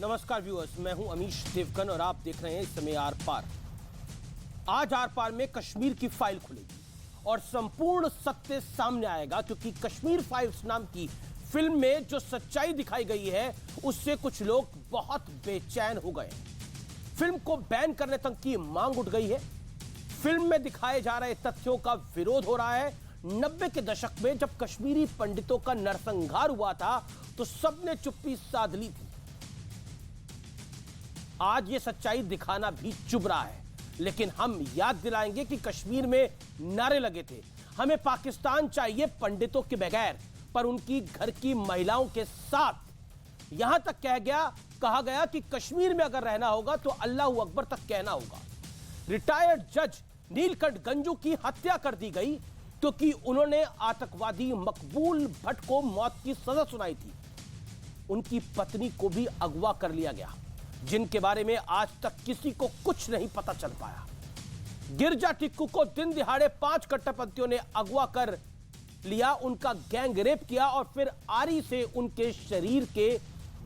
नमस्कार व्यूअर्स, मैं हूं अमीश देवगन और आप देख रहे हैं इस समय आर पार। आज आर पार में कश्मीर की फाइल खुलेगी और संपूर्ण सत्य सामने आएगा, क्योंकि कश्मीर फाइल्स नाम की फिल्म में जो सच्चाई दिखाई गई है उससे कुछ लोग बहुत बेचैन हो गए। फिल्म को बैन करने तक की मांग उठ गई है। फिल्म में दिखाए जा रहे तथ्यों का विरोध हो रहा है। 90 के दशक में जब कश्मीरी पंडितों का नरसंहार हुआ था तो सबने चुप्पी साध ली थी। आज ये सच्चाई दिखाना भी चुभ रहा है, लेकिन हम याद दिलाएंगे कि कश्मीर में नारे लगे थे, हमें पाकिस्तान चाहिए पंडितों के बगैर, पर उनकी घर की महिलाओं के साथ। यहां तक कहा गया कि कश्मीर में अगर रहना होगा तो अल्लाह अकबर तक कहना होगा। रिटायर्ड जज नीलकंठ गंजू की हत्या कर दी गई क्योंकि उन्होंने आतंकवादी मकबूल भट्ट को मौत की सजा सुनाई थी। उनकी पत्नी को भी अगवा कर लिया गया, जिनके बारे में आज तक किसी को कुछ नहीं पता चल पाया। गिरजा टिक्कू को दिन दिहाड़े 5 कट्टरपंथियों ने अगवा कर लिया, उनका गैंग रेप किया और फिर आरी से उनके शरीर के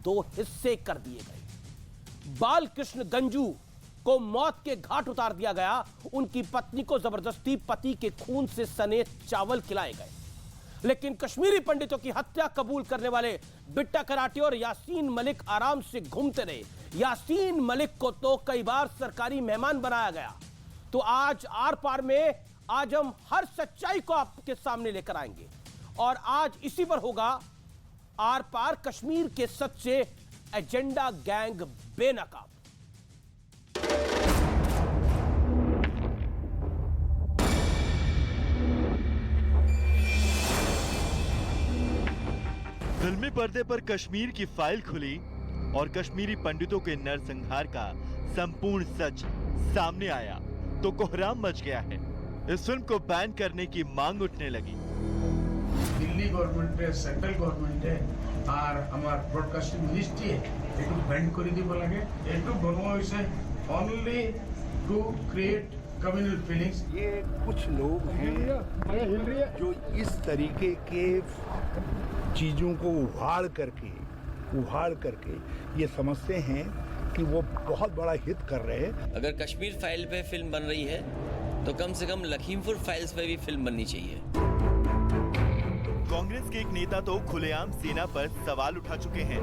2 हिस्से कर दिए गए। बालकृष्ण गंजू को मौत के घाट उतार दिया गया। उनकी पत्नी को जबरदस्ती पति के खून से सने चावल खिलाए गए। लेकिन कश्मीरी पंडितों की हत्या कबूल करने वाले बिट्टा कराटे और यासीन मलिक आराम से घूमते रहे। यासीन मलिक को तो कई बार सरकारी मेहमान बनाया गया। तो आज आर पार में आज हम हर सच्चाई को आपके सामने लेकर आएंगे और आज इसी पर होगा आर पार कश्मीर के सच्चे एजेंडा गैंग बेनकाब। फिल्मी पर्दे पर कश्मीर की फाइल खुली और कश्मीरी पंडितों के नरसंहार का संपूर्ण सच सामने आया तो कोहराम मच गया है। इस फिल्म को बैन करने की मांग उठने लगी। दिल्ली गवर्नमेंट है, सेंट्रल गवर्नमेंट है और हमार ब्रॉडकास्टिंग मिनिस्ट्री है, एक बैन कर दी बोला गया। एक तो बनवा है only to create communal feelings. ये कुछ लोग हैं जो इस तरीके के चीजों को उभाड़ करके ये समझते हैं कि वो बहुत बड़ा हित कर रहे हैं। अगर कश्मीर फाइल पे फिल्म बन रही है तो कम से कम लखीमपुर फाइल्स पे भी फिल्म बननी चाहिए। कांग्रेस के एक नेता तो खुलेआम सेना पर सवाल उठा चुके हैं।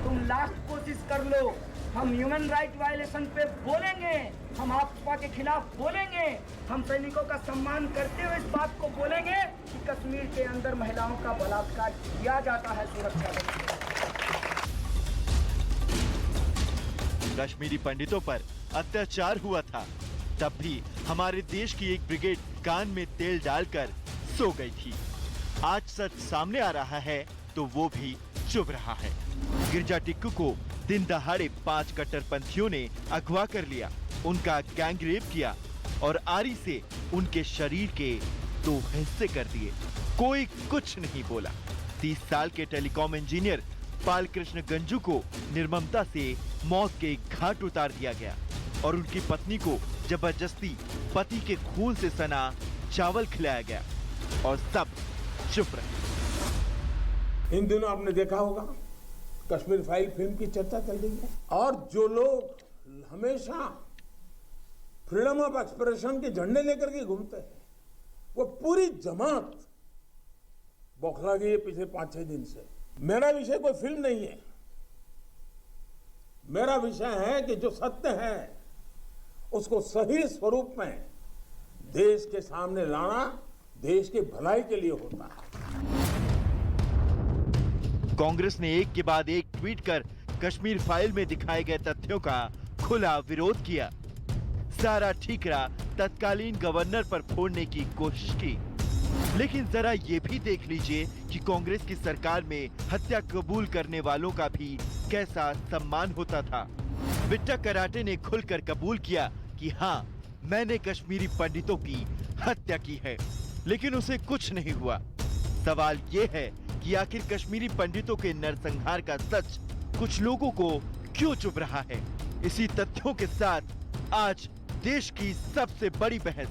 तुम लास्ट कोशिश कर लो, हम ह्यूमन राइट वायलेशन पे बोलेंगे, हम आपका के खिलाफ बोलेंगे, हम सैनिकों का सम्मान करते हुए इस बात को बोलेंगे कि कश्मीर के अंदर महिलाओं का बलात्कार किया जाता है सुरक्षा बल। कश्मीरी पंडितों पर अत्याचार हुआ था, तब भी हमारे देश की एक ब्रिगेड कान में तेल डालकर सो गई थी। आज सच सामने आ रहा है तो वो भी चुभ रहा है। गिरजा टिक्कू को दिन दहाड़े 5 कट्टरपंथियों ने अगवा कर लिया, उनका गैंग रेप किया और आरी से उनके शरीर के 2 हिस्से कर दिए। कोई कुछ नहीं बोला। 30 साल के टेलीकॉम इंजीनियर बालकृष्ण गंजू को निर्ममता से मौत के घाट उतार दिया गया और उनकी पत्नी को जबरदस्ती पति के खून से सना चावल खिलाया गया और सब चुप रहे। इन दिनों आपने देखा होगा कश्मीर फाइल फिल्म की चर्चा चल रही है और जो लोग हमेशा फ्रीडम ऑफ एक्सप्रेशन के झंडे लेकर के घूमते हैं वो पूरी जमात बौखला गई है पिछले 5-6 दिन से। मेरा विषय कोई फिल्म नहीं है, मेरा विषय है कि जो सत्य है उसको सही स्वरूप में देश के सामने लाना देश की भलाई के लिए होता है। कांग्रेस ने एक के बाद एक ट्वीट कर कश्मीर फाइल में दिखाए गए तथ्यों का खुला विरोध किया। सारा ठीकरा तत्कालीन गवर्नर पर फोड़ने की कोशिश की। लेकिन जरा ये भी देख लीजिए कि कांग्रेस की सरकार में हत्या कबूल करने वालों का भी कैसा सम्मान होता था। बिट्टा कराटे ने खुलकर कबूल किया कि हाँ, मैंने कश्मीरी पंडितों की हत्या की है, लेकिन उसे कुछ नहीं हुआ। सवाल ये है कि आखिर कश्मीरी पंडितों के नरसंहार का सच कुछ लोगों को क्यों चुभ रहा है। इसी तथ्यों के साथ आज देश की सबसे बड़ी बहस